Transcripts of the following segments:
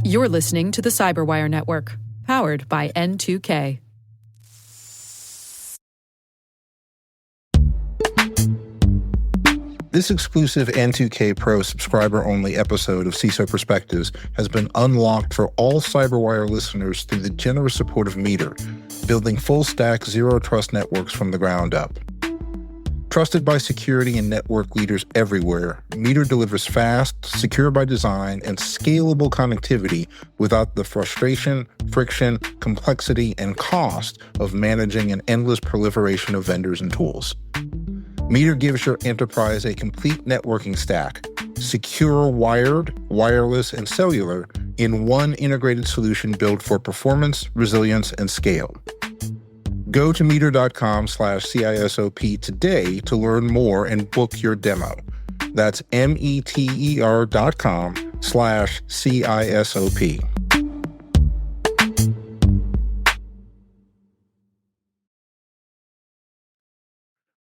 You're listening to the Cyberwire Network, powered by N2K. This exclusive N2K Pro subscriber-only episode of CISO Perspectives has been unlocked for all Cyberwire listeners through the generous support of Meter, building full-stack zero-trust networks from the ground up. Trusted by security and network leaders everywhere, Meter delivers fast, secure by design, and scalable connectivity without the frustration, friction, complexity, and cost of managing an endless proliferation of vendors and tools. Meter gives your enterprise a complete networking stack, secure wired, wireless, and cellular in one integrated solution built for performance, resilience, and scale. Go to meter.com/CISOP today to learn more and book your demo. That's meter.com/CISOP.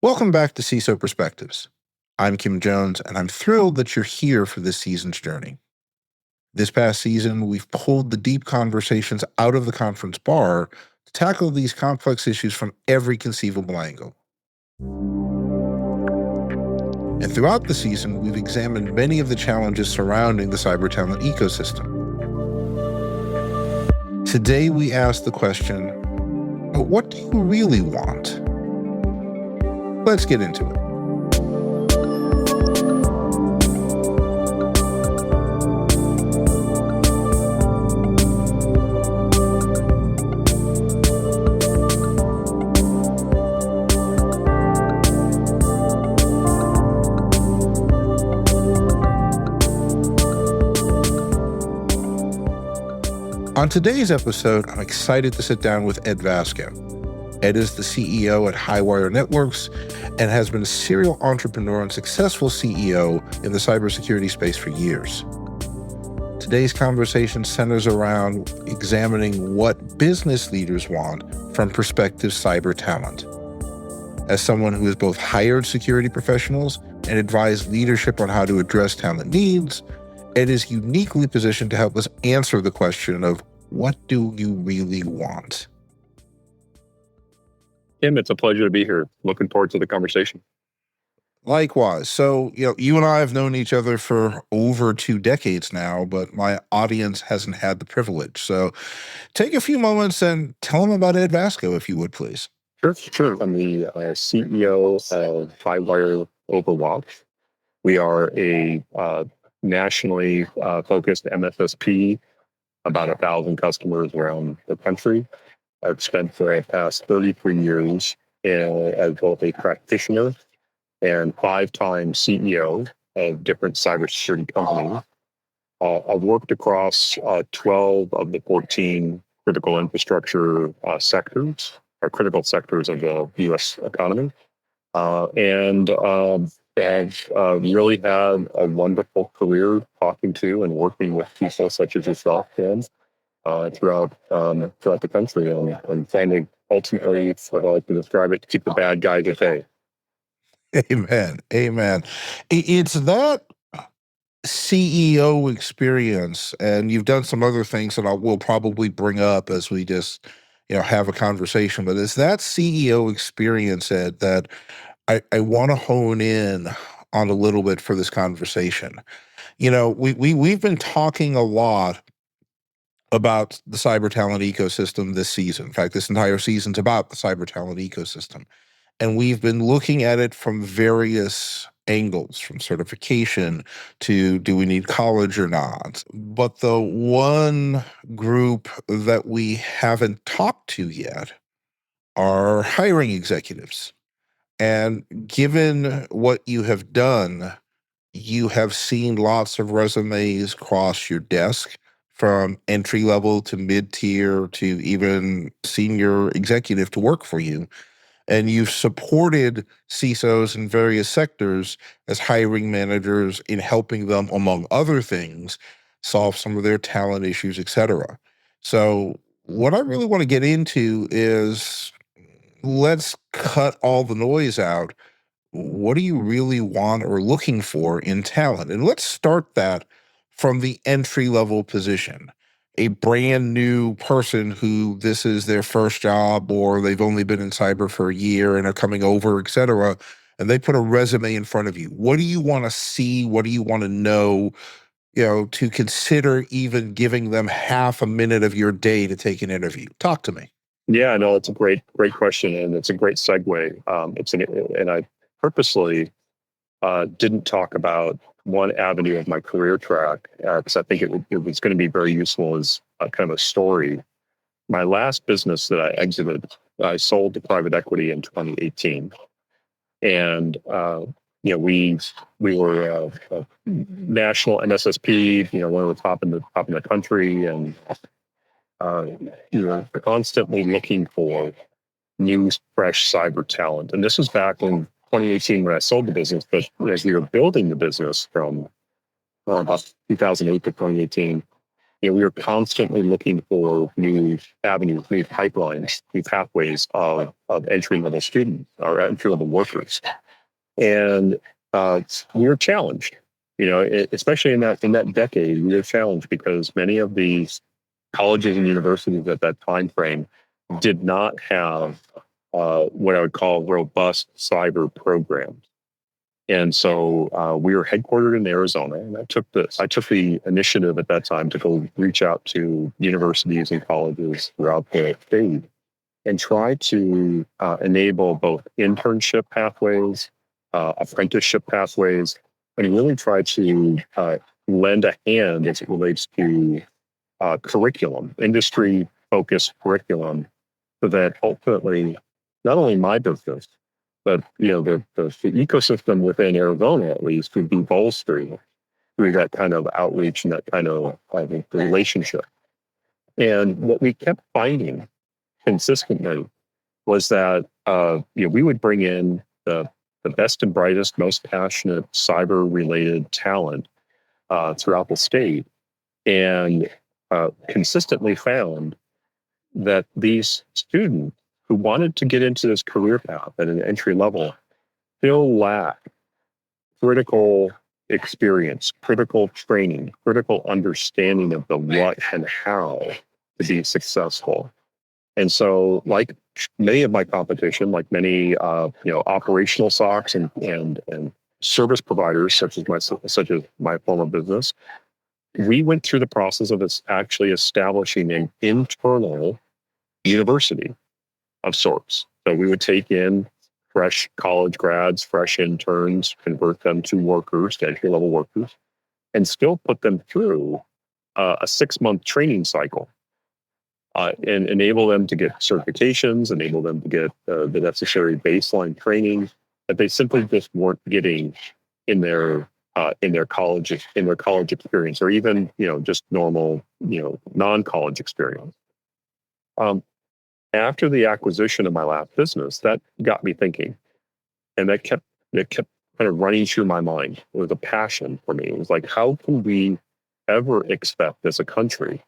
Welcome back to CISO Perspectives. I'm Kim Jones, and I'm thrilled that you're here for this season's journey. This past season, we've pulled the deep conversations out of the conference bar to tackle these complex issues from every conceivable angle. And throughout the season, we've examined many of the challenges surrounding the cyber talent ecosystem. Today, we ask the question, what do you really want? Let's get into it. On today's episode, I'm excited to sit down with Ed Vasco. Ed is the CEO at Highwire Networks and has been a serial entrepreneur and successful CEO in the cybersecurity space for years. Today's conversation centers around examining what business leaders want from prospective cyber talent. As someone who has both hired security professionals and advised leadership on how to address talent needs, Ed is uniquely positioned to help us answer the question of what do you really want? Tim, it's a pleasure to be here. Looking forward to the conversation. Likewise. So, you and I have known each other for over 2 decades now, but my audience hasn't had the privilege. So take a few moments and tell them about Ed Vasco, if you would, please. Sure. I'm the CEO of Highwire Overwatch. We are a nationally focused MSSP, about 1,000 customers around the country. I've spent the past 33 years as both a practitioner and 5-time CEO of different cybersecurity companies. I've worked across 12 of the 14 critical infrastructure sectors, or critical sectors of the U.S. economy. And I've really had a wonderful career talking to and working with people such as yourself, Tim, throughout the country and finding ultimately, what I like to describe it, to keep the bad guys at bay. Amen. It's that CEO experience, and you've done some other things that we'll probably bring up as we just have a conversation, but it's that CEO experience, Ed, that I want to hone in on a little bit for this conversation. We've been talking a lot about the cyber talent ecosystem this season. In fact, this entire season's about the cyber talent ecosystem. And we've been looking at it from various angles, from certification to do we need college or not. But the one group that we haven't talked to yet are hiring executives. And given what you have done, you have seen lots of resumes cross your desk, from entry level to mid-tier to even senior executive to work for you. And you've supported CISOs in various sectors as hiring managers in helping them, among other things, solve some of their talent issues, et cetera. So what I really want to get into is, let's cut all the noise out. What do you really want or looking for in talent? And let's start that from the entry level position, a brand new person who this is their first job or they've only been in cyber for a year and are coming over, et cetera, and they put a resume in front of you. What do you want to see? What do you want to know, to consider even giving them half a minute of your day to take an interview? Talk to me. Yeah, no, it's a great question, and it's a great segue. And I purposely didn't talk about one avenue of my career track because I think it was going to be very useful as a kind of a story. My last business that I exited, I sold to private equity in 2018, and we were a national MSSP, one of the top in the country, and we were constantly looking for new, fresh cyber talent. And this was back in 2018 when I sold the business, but as we were building the business from about 2008 to 2018, we were constantly looking for new avenues, new pipelines, new pathways of entry-level students or entry-level workers. And we were challenged, especially in that decade, we were challenged because many of these colleges and universities at that time frame did not have what I would call robust cyber programs. And so we were headquartered in Arizona, and I took the initiative at that time to go reach out to universities and colleges throughout the state and try to enable both internship pathways, apprenticeship pathways, and really try to lend a hand as it relates to curriculum, industry-focused curriculum, so that ultimately not only my business, but the ecosystem within Arizona at least would be bolstered through that kind of outreach and that kind of, I think, relationship. And what we kept finding consistently was that we would bring in the best and brightest, most passionate cyber-related talent throughout the state, and consistently found that these students who wanted to get into this career path at an entry level still lack critical experience, critical training, critical understanding of the what and how to be successful. And so, like many of my competition, like many operational SOCs and service providers such as my former business, we went through the process of actually establishing an internal university of sorts. So we would take in fresh college grads, fresh interns, convert them to workers, to entry-level workers, and still put them through a 6-month training cycle and enable them to get certifications, enable them to get the necessary baseline training that they simply just weren't getting in their college experience, or even just normal non-college experience. After the acquisition of my last business, that got me thinking, and that kept kind of running through my mind. It was a passion for me. It was like, how can we ever expect as a country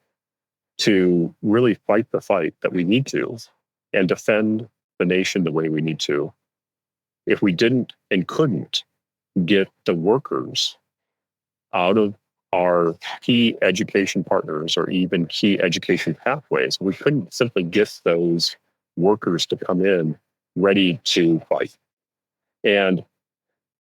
to really fight the fight that we need to and defend the nation the way we need to if we didn't and couldn't get the workers out of our key education partners or even key education pathways? We couldn't simply get those workers to come in ready to fight. And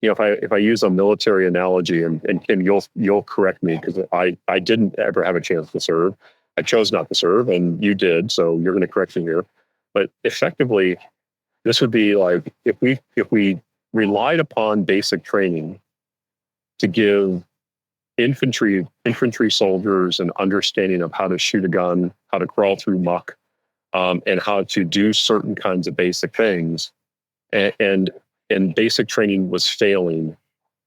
if I use a military analogy, and Kim, you'll correct me because I didn't ever have a chance to serve. I chose not to serve, and you did, so you're going to correct me here. But effectively, this would be like if we relied upon basic training to give infantry soldiers an understanding of how to shoot a gun, how to crawl through muck, and how to do certain kinds of basic things, and basic training was failing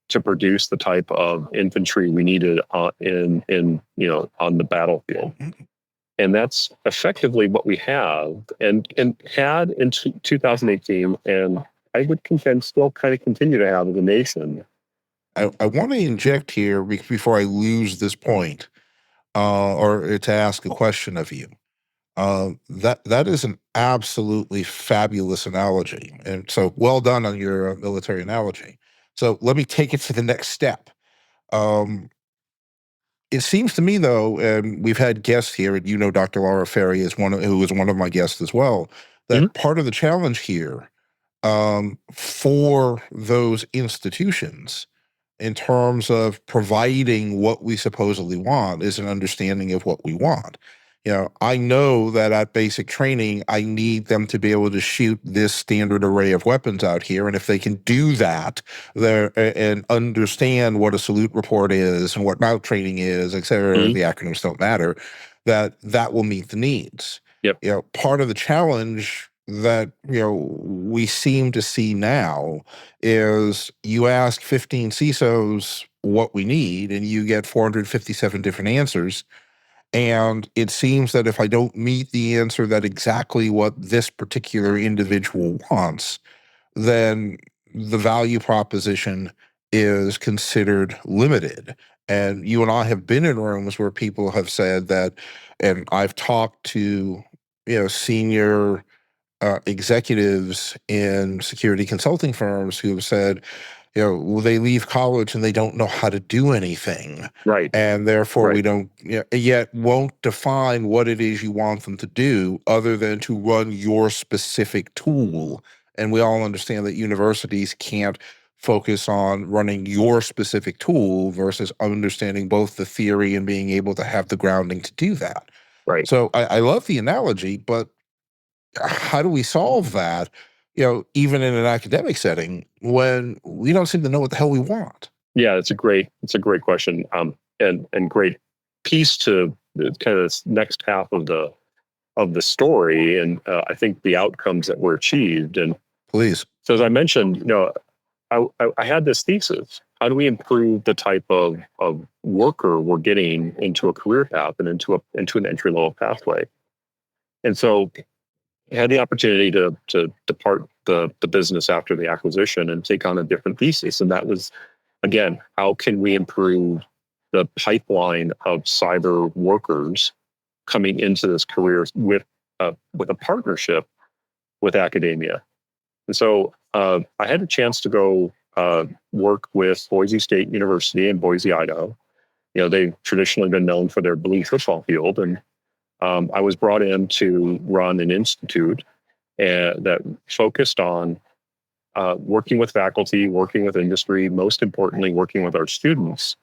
to produce the type of infantry we needed on the battlefield. And that's effectively what we have and had in 2018, and I would contend still kind of continue to have as a nation. I want to inject here before I lose this point, or to ask a question of you. That is an absolutely fabulous analogy, and so well done on your military analogy. So let me take it to the next step. Um, It seems to me, though, and we've had guests here, and Dr. Laura Ferry is who is one of my guests as well, Mhm. that part of the challenge here for those institutions in terms of providing what we supposedly want is an understanding of what we want. I know that at basic training, I need them to be able to shoot this standard array of weapons out here. And if they can do that and understand what a salute report is and what mount training is, et cetera, Mhm. the acronyms don't matter, that will meet the needs. Yep. Part of the challenge that, we seem to see now is you ask 15 CISOs what we need and you get 457 different answers. And it seems that if I don't meet the answer that exactly what this particular individual wants, then the value proposition is considered limited. And you and I have been in rooms where people have said that, and I've talked to, senior executives in security consulting firms who have said, they leave college and they don't know how to do anything. Right. And therefore, we Right. don't, yet won't define what it is you want them to do other than to run your specific tool. And we all understand that universities can't focus on running your specific tool versus understanding both the theory and being able to have the grounding to do that. Right. So I love the analogy, but how do we solve that, even in an academic setting when we don't seem to know what the hell we want? Yeah, it's a great question. And great piece to the kind of this next half of the story, and I think the outcomes that were achieved. And Please. so, as I mentioned, I had this thesis: how do we improve the type of worker we're getting into a career path and into an entry level pathway? And so, I had the opportunity to depart the business after the acquisition and take on a different thesis, and that was, again, how can we improve the pipeline of cyber workers coming into this career with a partnership with academia? And so I had a chance to go work with Boise State University in Boise, Idaho. They've traditionally been known for their blue football field, and I was brought in to run an institute that focused on working with faculty, working with industry, most importantly, working with our students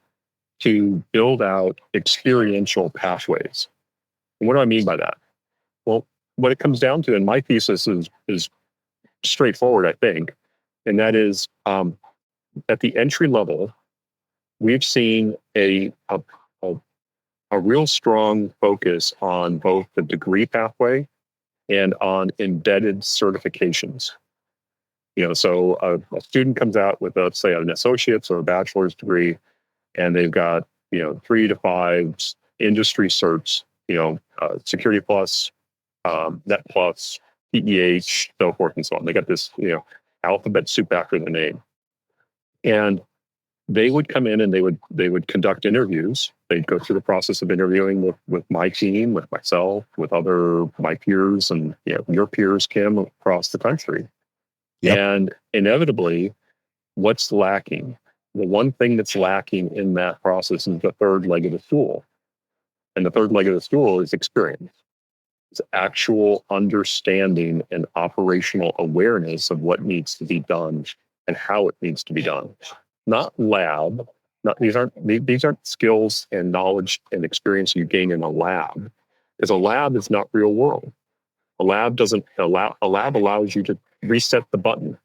to build out experiential pathways. And what do I mean by that? Well, what it comes down to, and my thesis is straightforward, I think, and that is at the entry level, we've seen a, a real strong focus on both the degree pathway and on embedded certifications. So a student comes out with, let's say, an associate's or a bachelor's degree, and they've got 3 to 5 industry certs, Security Plus, Net Plus, PEH, so forth and so on. They got this alphabet soup after the name, and they would come in and they would conduct interviews. They'd go through the process of interviewing with my team, with myself, with my peers, and your peers, Kim, across the country. Yep. And inevitably, what's lacking? The one thing that's lacking in that process is the third leg of the stool. And the third leg of the stool is experience. It's actual understanding and operational awareness of what needs to be done and how it needs to be done. Not lab. These aren't skills and knowledge and experience you gain in a lab. Because a lab is not real world. A lab allows you to reset the button,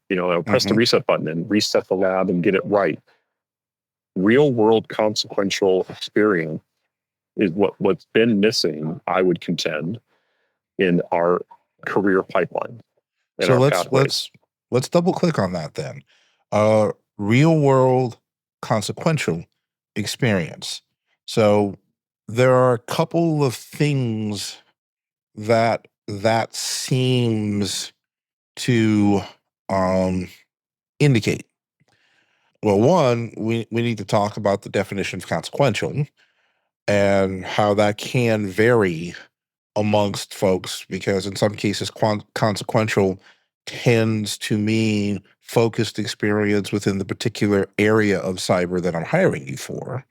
press the reset button and reset the lab and get it right. Real world consequential experience is what's been missing, I would contend, in our career pipeline and So our let's pathways. let's double click on that then. Real world consequential experience. So there are a couple of things that seems to indicate. Well, one, we need to talk about the definition of consequential and how that can vary amongst folks, because in some cases, consequential tends to mean focused experience within the particular area of cyber that I'm hiring you for.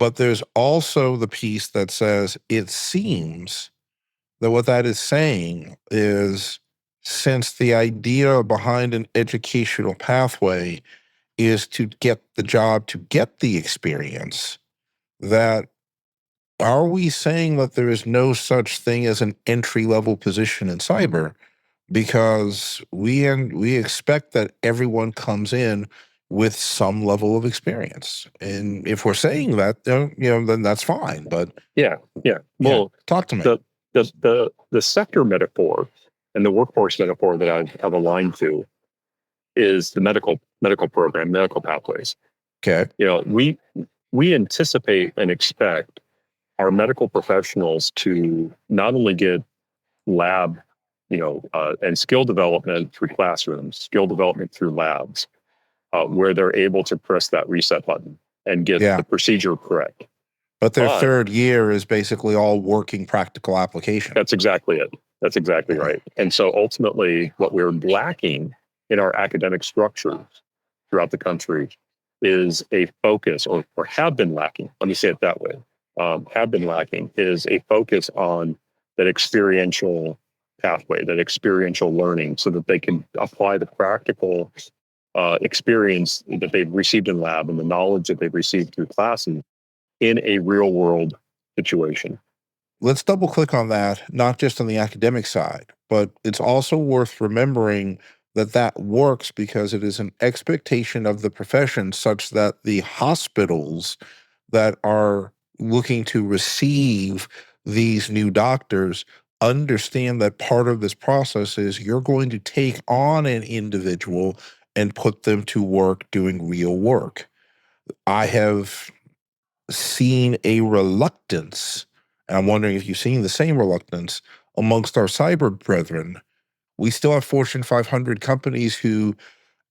But there's also the piece that says it seems that what that is saying is, since the idea behind an educational pathway is to get the job, to get the experience, that are we saying that there is no such thing as an entry level position in cyber? Because we expect that everyone comes in with some level of experience, and if we're saying that, then that's fine. But Yeah, yeah. yeah, Well, talk to me. the sector metaphor and the workforce metaphor that I've aligned to is the medical program, medical pathways. Okay. We anticipate and expect our medical professionals to not only get lab, and skill development through classrooms, skill development through labs, where they're able to press that reset button and get Yeah. the procedure correct. But their But third year is basically all working practical application. that's exactly it. That's exactly Okay. right. And so ultimately, what we're lacking in our academic structures throughout the country is a focus, or have been lacking. Let me say it that way. Have been lacking is a focus on that experiential pathway, that experiential learning, so that they can apply the practical experience that they've received in lab and the knowledge that they've received through classes in a real world situation. Let's double click on that, not just on the academic side, but it's also worth remembering that that works because it is an expectation of the profession such that the hospitals that are looking to receive these new doctors understand that part of this process is you're going to take on an individual and put them to work doing real work. I have seen a reluctance, and I'm wondering if you've seen the same reluctance amongst our cyber brethren. We still have Fortune 500 companies who,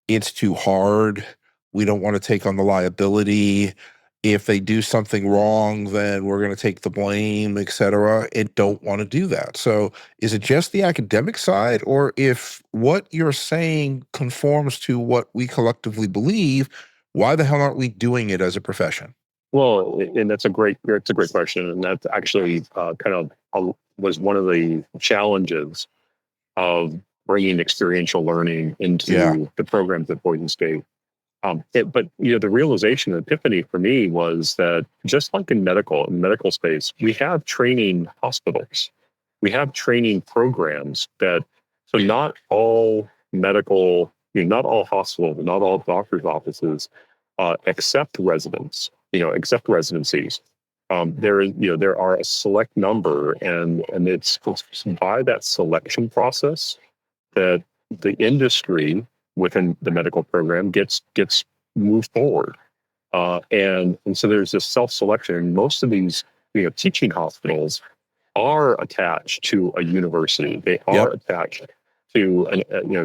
it's too hard. We don't want to take on the liability. If they do something wrong, then we're going to take the blame, et cetera, and don't want to do that. So is it just the academic side, or if what you're saying conforms to what we collectively believe, why the hell aren't we doing it as a profession? Well, and it's a great question, and that's actually was one of the challenges of bringing experiential learning into Yeah. the programs at Boise State. But the realization, the epiphany for me was that just like in medical space, we have training hospitals, we have training programs that, so not all medical, not all hospitals, not all doctors' offices accept residents, accept residencies. There are a select number, and it's by that selection process that the industry within the medical program gets moved forward. And so there's this self-selection. Most of these teaching hospitals are attached to a university. They are attached to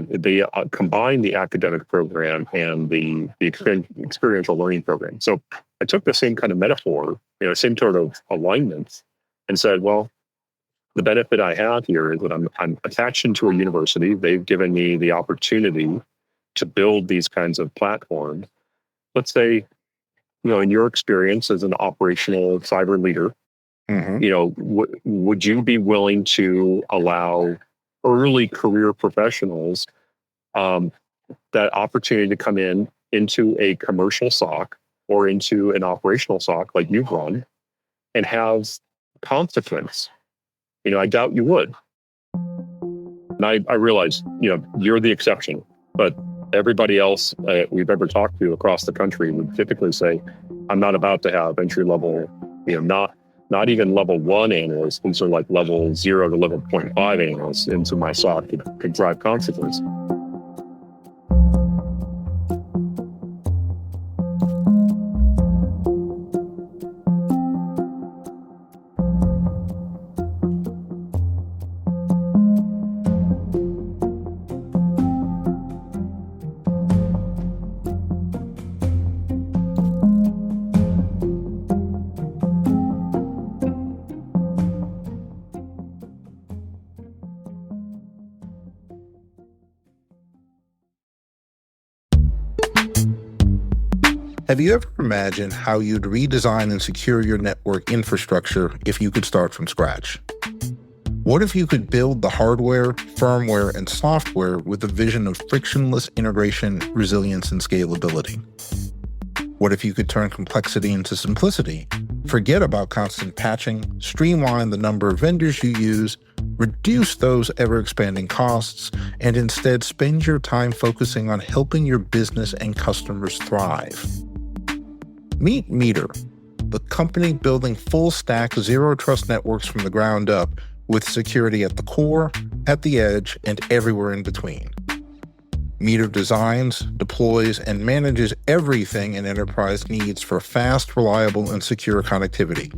they combine the academic program and the experiential learning program. So I took the same kind of metaphor, same sort of alignment, and said, well, the benefit I have here is that I'm attached into a university. They've given me the opportunity to build these kinds of platforms. Let's say, in your experience as an operational cyber leader, would you be willing to allow early career professionals that opportunity to come into a commercial SOC or into an operational SOC like you've run and have consequence? I doubt you would. And I realize, you're the exception, but everybody else we've ever talked to across the country would typically say, I'm not about to have entry level, not even level 1 analysts. These are like level 0 to level 0.5 analysts into my SOC could drive consequence. Have you ever imagined how you'd redesign and secure your network infrastructure if you could start from scratch? What if you could build the hardware, firmware, and software with a vision of frictionless integration, resilience, and scalability? What if you could turn complexity into simplicity, forget about constant patching, streamline the number of vendors you use, reduce those ever-expanding costs, and instead spend your time focusing on helping your business and customers thrive? Meet Meter, the company building full-stack zero-trust networks from the ground up with security at the core, at the edge, and everywhere in between. Meter designs, deploys, and manages everything an enterprise needs for fast, reliable, and secure connectivity.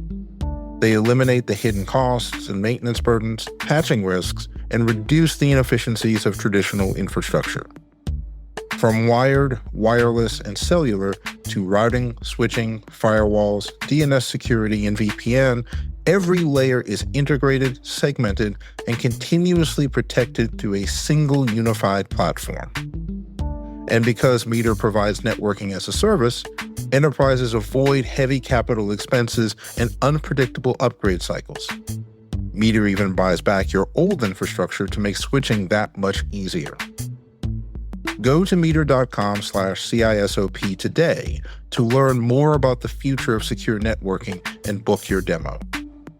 They eliminate the hidden costs and maintenance burdens, patching risks, and reduce the inefficiencies of traditional infrastructure. From wired, wireless, and cellular to routing, switching, firewalls, DNS security, and VPN, every layer is integrated, segmented, and continuously protected through a single unified platform. And because Meter provides networking as a service, enterprises avoid heavy capital expenses and unpredictable upgrade cycles. Meter even buys back your old infrastructure to make switching that much easier. Go to meter.com/CISOP today to learn more about the future of secure networking and book your demo.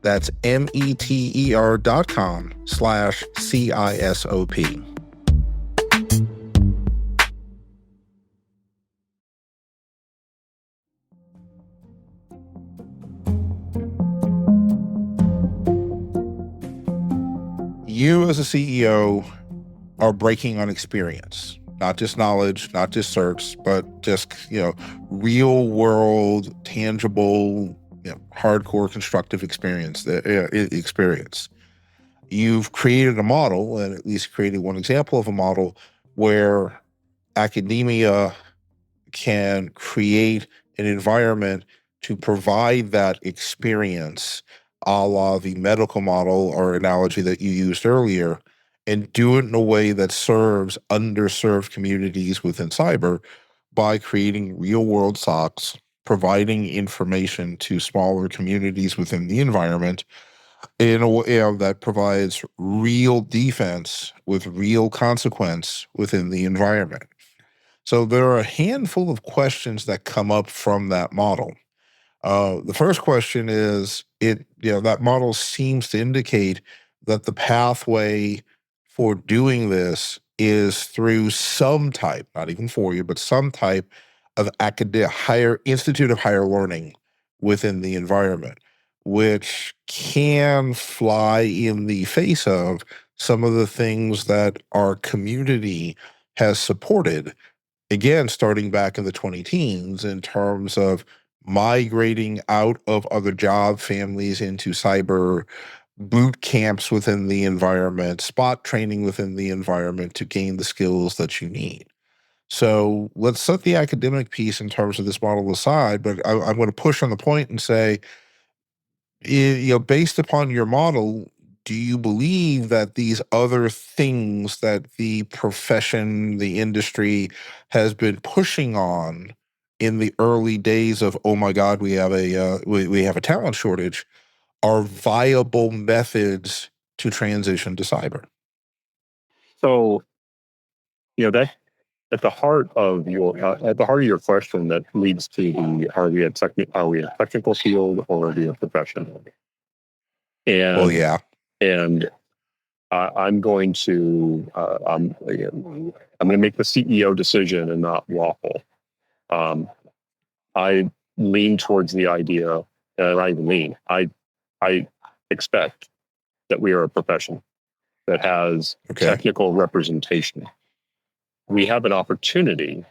That's meter.com/CISOP. You as a CEO are breaking on experience, not just knowledge, not just certs, but just, real world, tangible, hardcore constructive experience. You've created a model, and at least created one example of a model where academia can create an environment to provide that experience, a la the medical model or analogy that you used earlier, and do it in a way that serves underserved communities within cyber by creating real-world SOCs, providing information to smaller communities within the environment in a way that provides real defense with real consequence within the environment. So there are a handful of questions that come up from that model. The first question is, that model seems to indicate that the pathway for doing this is through some type, not even for you, but some type of higher institute of higher learning within the environment, which can fly in the face of some of the things that our community has supported, again, starting back in the 20 teens, in terms of migrating out of other job families into cyber boot camps within the environment, spot training within the environment to gain the skills that you need. So let's set the academic piece in terms of this model aside, but I'm going to push on the point and say, based upon your model, do you believe that these other things that the profession, the industry has been pushing on in the early days of, oh my God, we have a talent shortage, are viable methods to transition to cyber? So, that at the heart of your question, that leads to the are we a technical field or are we a professional? And Well, yeah. and I'm going to I'm going to make the CEO decision and not waffle. I lean towards the idea, not even lean. I expect that we are a profession that has technical representation. We have an opportunity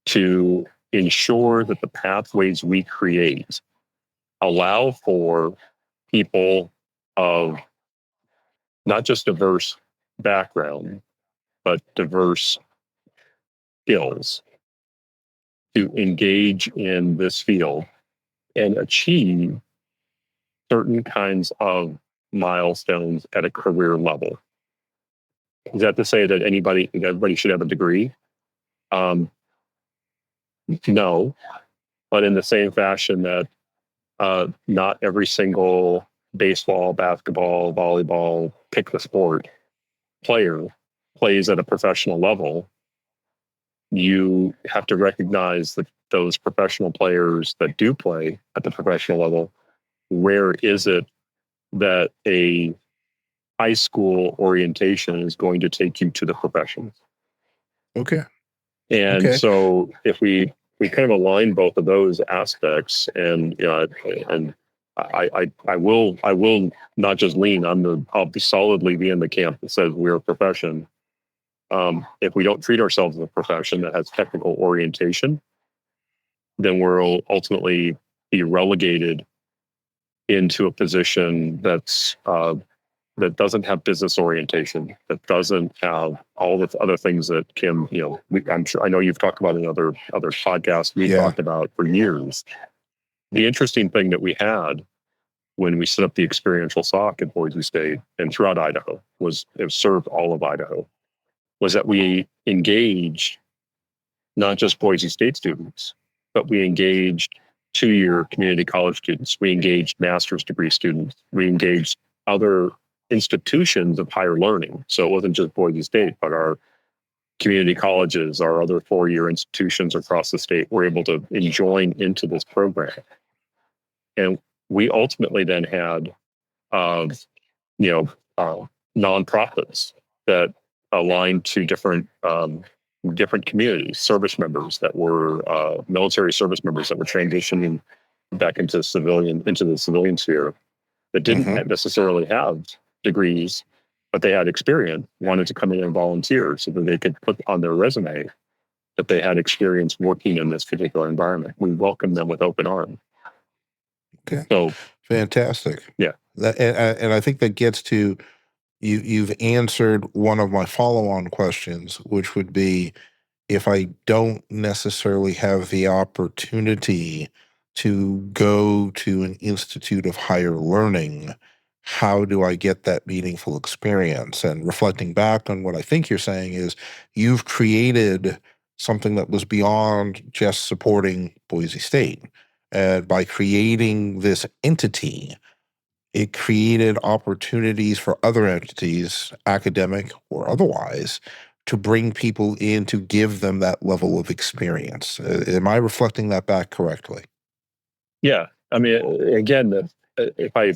to ensure that the pathways we create allow for people of not just diverse background, but diverse skills to engage in this field and achieve certain kinds of milestones at a career level. Is that to say that everybody should have a degree? No, but in the same fashion that not every single baseball, basketball, volleyball, pick the sport player plays at a professional level. You have to recognize that those professional players that do play at the professional level, where is it that a high school orientation is going to take you to the profession? Okay. And Okay. so if we kind of align both of those aspects, and and I will not just lean on I'll be solidly be in the camp that says we're a profession. If we don't treat ourselves as a profession that has technical orientation, then we'll ultimately be relegated into a position that doesn't have business orientation, that doesn't have all the other things that Kim, I'm sure I know you've talked about in other podcasts we've Yeah. talked about for years. The interesting thing that we had when we set up the experiential SOC at Boise State and throughout Idaho it served all of Idaho, was that we engaged not just Boise State students, but we engaged 2-year community college students. We engaged master's degree students. We engaged other institutions of higher learning. So it wasn't just Boise State, but our community colleges, our other 4-year institutions across the state were able to join into this program. And we ultimately then had, uh, you know, nonprofits that aligned to different communities, service members that were military service members that were transitioning back into the civilian sphere, that didn't necessarily have degrees, but they had experience, wanted to come in and volunteer so that they could put on their resume that they had experience working in this particular environment. We welcomed them with open arms. Okay. So Fantastic. yeah, And I think that gets to you've answered one of my follow-on questions, which would be, if I don't necessarily have the opportunity to go to an institute of higher learning, how do I get that meaningful experience? And reflecting back on what I think you're saying is, you've created something that was beyond just supporting Boise State. And by creating this entity, it created opportunities for other entities, academic or otherwise, to bring people in to give them that level of experience. Am I reflecting that back correctly? yeah. I mean, again, if I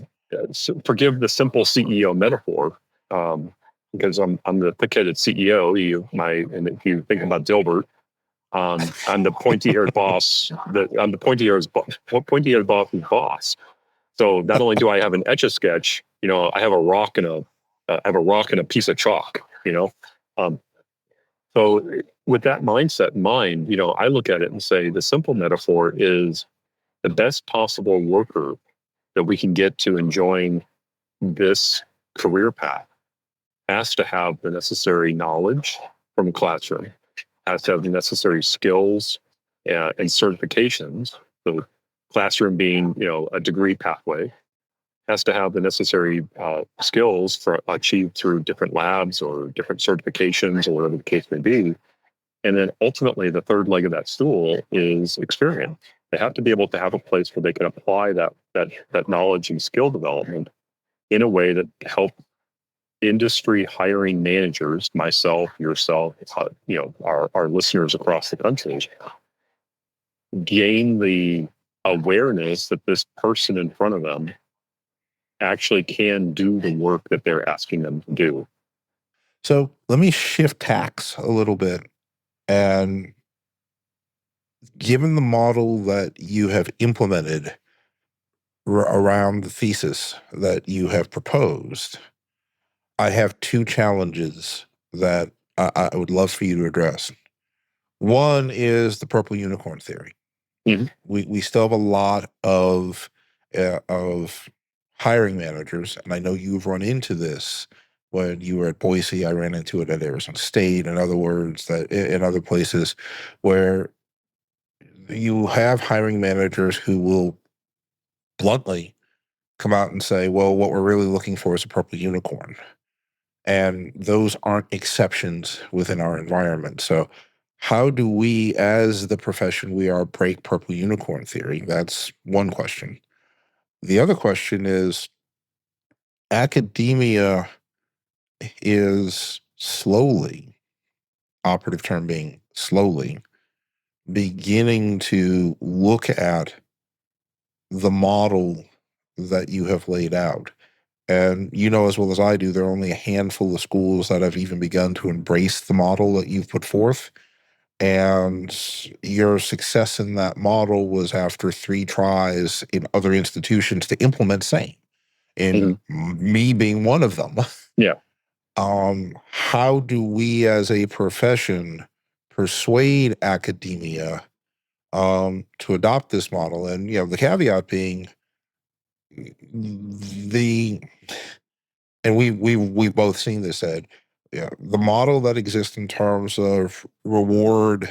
forgive the simple CEO metaphor, because I'm the thick-headed CEO. And if you think about Dilbert, I'm the pointy-haired boss. I'm the pointy-haired boss's boss. So not only do I have an Etch-a-Sketch, I have a rock and a piece of chalk. Um, so with that mindset in mind, I look at it and say the simple metaphor is the best possible worker that we can get to enjoying this career path has to have the necessary knowledge from a classroom, has to have the necessary skills and certifications. So classroom being, a degree pathway, has to have the necessary skills for achieved through different labs or different certifications or whatever the case may be. And then ultimately, the third leg of that stool is experience. They have to be able to have a place where they can apply that knowledge and skill development in a way that help industry hiring managers, myself, yourself, our listeners across the country, gain the awareness that this person in front of them actually can do the work that they're asking them to do. So let me shift tacks a little bit. And given the model that you have implemented around the thesis that you have proposed, I have two challenges that I would love for you to address. One is the purple unicorn theory. Mhm. We still have a lot of hiring managers, and I know you've run into this when you were at Boise. I ran into it at Arizona State. In other words, that in other places where you have hiring managers who will bluntly come out and say, "Well, what we're really looking for is a purple unicorn," and those aren't exceptions within our environment. So how do we, as the profession we are, break purple unicorn theory? That's one question. The other question is, academia is slowly, operative term being slowly, beginning to look at the model that you have laid out. And you know as well as I do, there are only a handful of schools that have even begun to embrace the model that you've put forth. And your success in that model was after 3 tries in other institutions to implement same, and me being one of them. Yeah. How do we as a profession persuade academia to adopt this model? And the caveat being the and we've both seen this, Ed. Yeah, the model that exists in terms of reward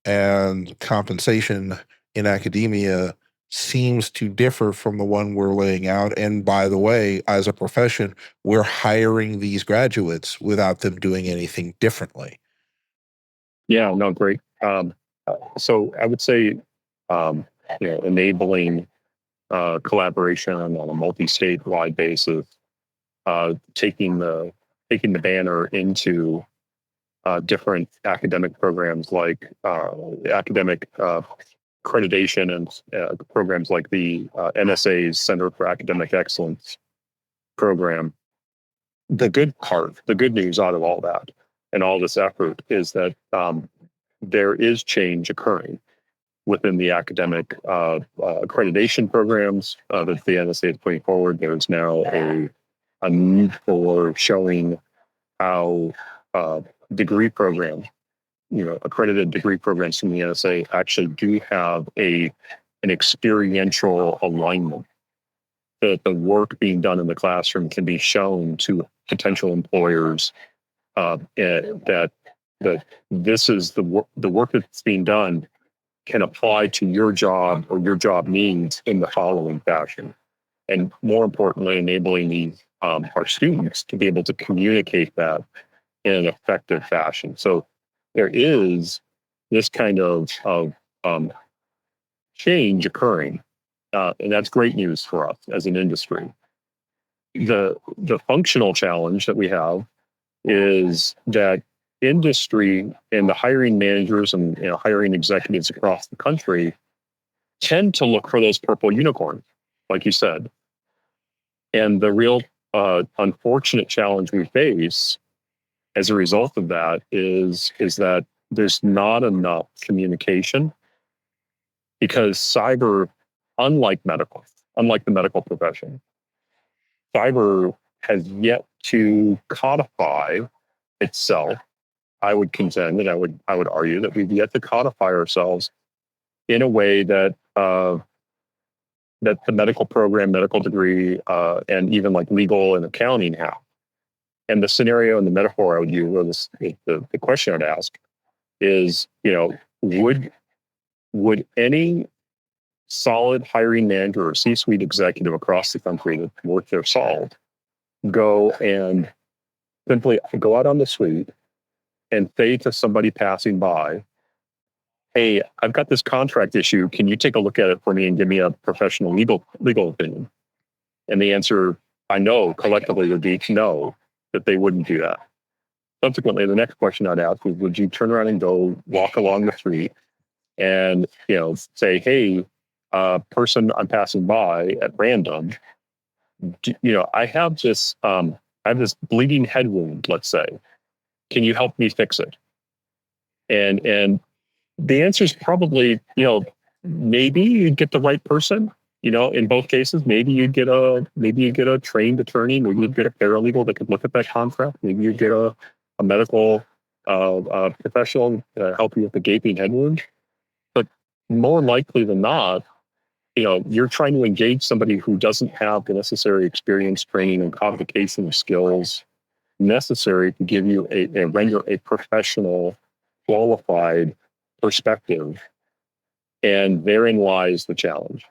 and compensation in academia seems to differ from the one we're laying out. And by the way, as a profession, we're hiring these graduates without them doing anything differently. Yeah, no, great. So I would say, enabling collaboration on a multi-state wide basis, taking the banner into different academic programs like academic accreditation and programs like the NSA's Center for Academic Excellence program. The good news out of all that and all this effort is that there is change occurring within the academic accreditation programs that the NSA is putting forward. There's now a need for showing how degree programs, accredited degree programs from the NSA actually do have an experiential alignment. That the work being done in the classroom can be shown to potential employers, that this is the work that's being done can apply to your job or your job needs in the following fashion. And more importantly, enabling our students to be able to communicate that in an effective fashion. So there is this kind of change occurring, and that's great news for us as an industry. The functional challenge that we have is that industry and the hiring managers and hiring executives across the country tend to look for those purple unicorns, like you said. And the real unfortunate challenge we face as a result of that is that there's not enough communication, because cyber, unlike the medical profession, cyber has yet to codify itself. I would contend, and I would argue that we've yet to codify ourselves in a way that that the medical program, medical degree, and even like legal and accounting have. And the scenario and the metaphor I would use, or the question I'd ask is, would any solid hiring manager or C-suite executive across the country that work their solved go and simply go out on the street and say to somebody passing by, "Hey, I've got this contract issue. Can you take a look at it for me and give me a professional legal opinion?" And the answer, I know, collectively would be no, that they wouldn't do that. Subsequently, the next question I'd ask was, would you turn around and go walk along the street and say, "Hey, person I'm passing by at random, I have this bleeding head wound, let's say. Can you help me fix it?" And the answer is probably, maybe you'd get the right person. In both cases, maybe you'd get a trained attorney, maybe you'd get a paralegal that could look at that contract, maybe you'd get a medical professional to help you with the gaping head wound. But more likely than not, you're trying to engage somebody who doesn't have the necessary experience, training, and qualification skills necessary to give you render a professional, qualified perspective. And therein lies the challenge.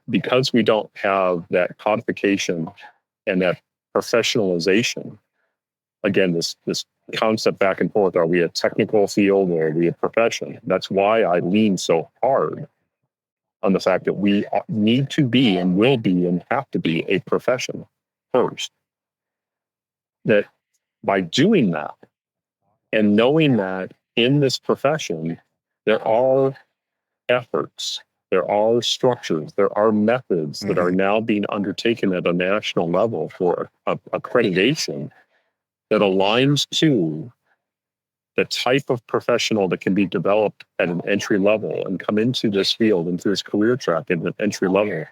Because we don't have that codification and that professionalization, again, this concept back and forth. Are we a technical field or are we a profession? That's why I lean so hard on the fact that we need to be and will be and have to be a profession first. That by doing that and knowing that in this profession, there are efforts, there are structures, there are methods that are now being undertaken at a national level for accreditation that aligns to the type of professional that can be developed at an entry level and come into this field, into this career track at an entry level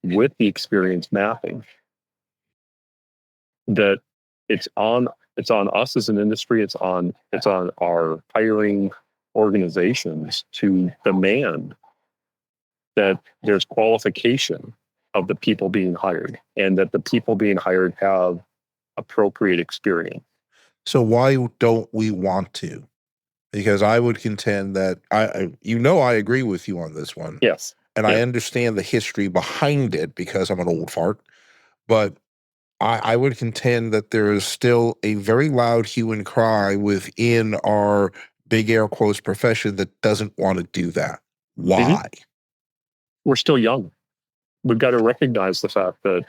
with the experience mapping. That it's on us as an industry, it's on our hiring organizations to demand that there's qualification of the people being hired and that the people being hired have appropriate experience. So why don't we want to? Because I would contend that I agree with you on this one. Yes. And I understand the history behind it because I'm an old fart. But I would contend that there is still a very loud hue and cry within our big air quotes profession that doesn't want to do that. Why? We're still young. We've got to recognize the fact that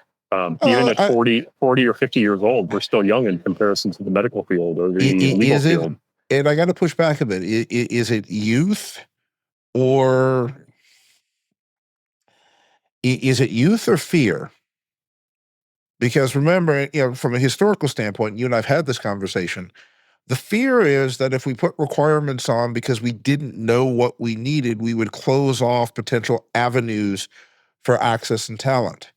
even at 40 or 50 years old, we're still young in comparison to the medical field or the legal field. And I got to push back a bit. Is it youth or fear? Because remember, from a historical standpoint, you and I've had this conversation. The fear is that if we put requirements on because we didn't know what we needed, we would close off potential avenues for access and talent.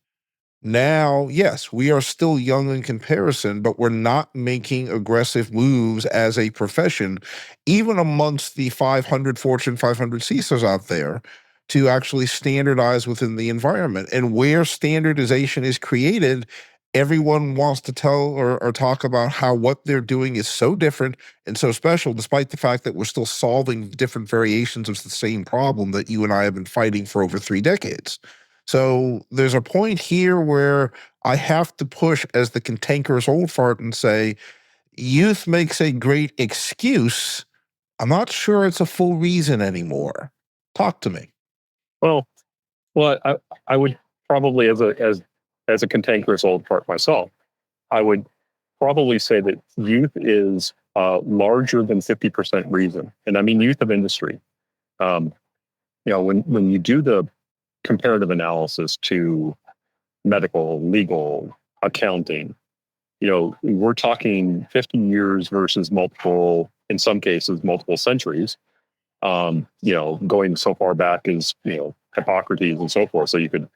Now, yes, we are still young in comparison, but we're not making aggressive moves as a profession, even amongst the Fortune 500 CISOs out there, to actually standardize within the environment. And where standardization is created, everyone wants to tell or talk about how what they're doing is so different and so special, despite the fact that we're still solving different variations of the same problem that you and I have been fighting for over 3 decades. So there's a point here where I have to push as the cantankerous old fart and say, youth makes a great excuse. I'm not sure it's a full reason anymore. Talk to me. Well, I would probably, as a cantankerous old fart myself, I would probably say that youth is larger than 50% reason, and I mean youth of industry. When you do the comparative analysis to medical, legal, accounting, we're talking 50 years versus multiple, in some cases, multiple centuries. Going so far back as, Hippocrates and so forth. So you could,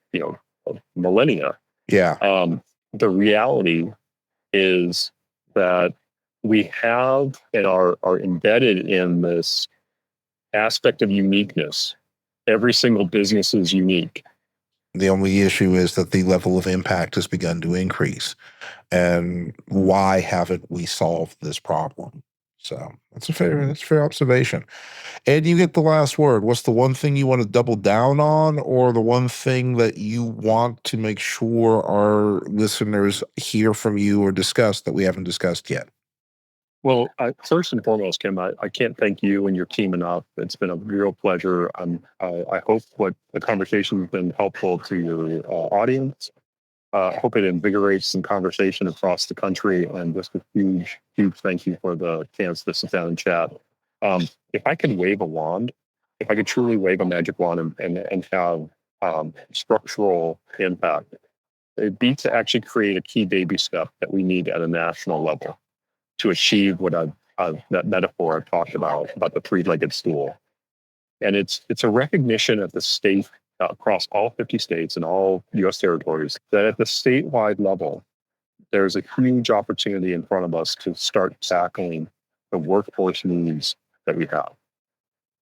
millennia. Yeah. The reality is that we have and are embedded in this aspect of uniqueness. Every single business is unique. The only issue is that the level of impact has begun to increase. And why haven't we solved this problem? So that's a fair observation. And you get the last word. What's the one thing you want to double down on, or the one thing that you want to make sure our listeners hear from you or discuss that we haven't discussed yet? Well, first and foremost, Kim, I can't thank you and your team enough. It's been a real pleasure. I hope what the conversation has been helpful to your audience. I hope it invigorates some conversation across the country. And just a huge, huge thank you for the chance to sit down and chat. If I could wave a wand, if I could truly wave a magic wand and have structural impact, it'd be to actually create a key baby step that we need at a national level to achieve what that metaphor I've talked about the three-legged stool. And it's a recognition at the state, across all 50 states and all U.S. territories, that at the statewide level, there's a huge opportunity in front of us to start tackling the workforce needs that we have.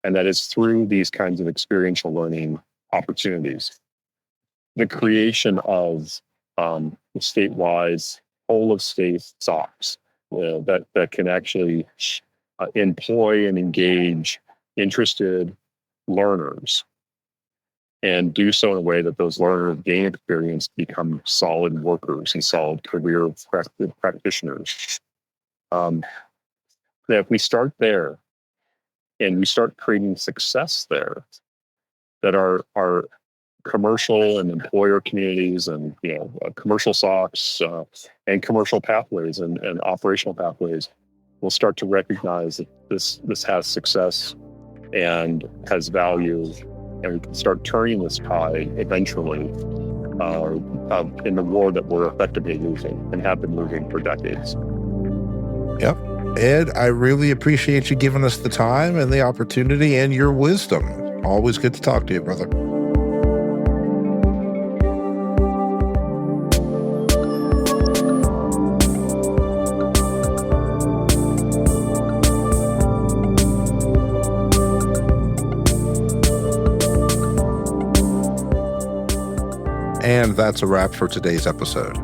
And that is through these kinds of experiential learning opportunities. The creation of statewide, whole of state SOCs that can actually employ and engage interested learners and do so in a way that those learners gain experience, become solid workers and solid career practitioners. That if we start there and we start creating success there, that our commercial and employer communities and commercial SOCs and commercial pathways and operational pathways will start to recognize that this has success and has value, and we can start turning this tide eventually in the war that we're effectively losing and have been losing for decades. Yep. Ed, I really appreciate you giving us the time and the opportunity and your wisdom. Always good to talk to you, brother. And that's a wrap for today's episode.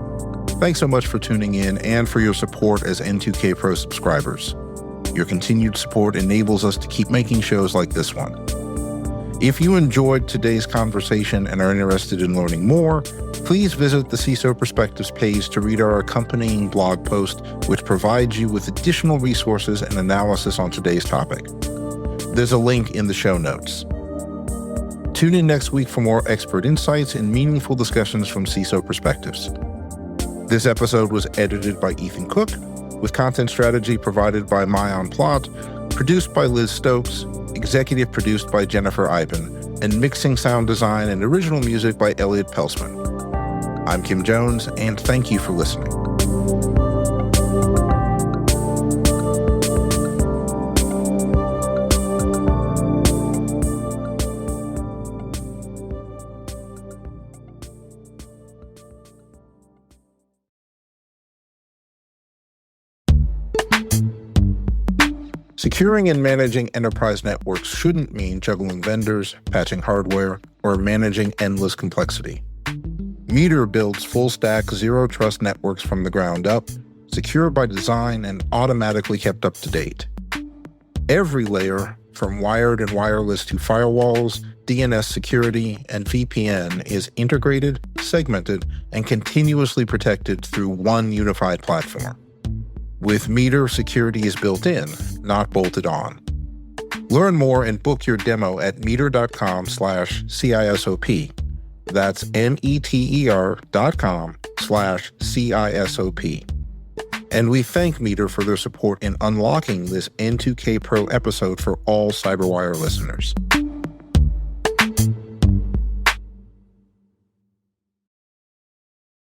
Thanks so much for tuning in and for your support as N2K Pro subscribers. Your continued support enables us to keep making shows like this one. If you enjoyed today's conversation and are interested in learning more, please visit the CISO Perspectives page to read our accompanying blog post, which provides you with additional resources and analysis on today's topic. There's a link in the show notes. Tune in next week for more expert insights and meaningful discussions from CISO Perspectives. This episode was edited by Ethan Cook, with content strategy provided by Mayan Plot, produced by Liz Stokes, executive produced by Jennifer Iben, and mixing sound design and original music by Elliot Pelsman. I'm Kim Jones, and thank you for listening. Securing and managing enterprise networks shouldn't mean juggling vendors, patching hardware, or managing endless complexity. Meter builds full-stack, zero-trust networks from the ground up, secure by design and automatically kept up to date. Every layer, from wired and wireless to firewalls, DNS security, and VPN, is integrated, segmented, and continuously protected through one unified platform. With Meter, security is built in, not bolted on. Learn more and book your demo at meter.com/CISOP. That's meter.com/CISOP. And we thank Meter for their support in unlocking this N2K Pro episode for all CyberWire listeners.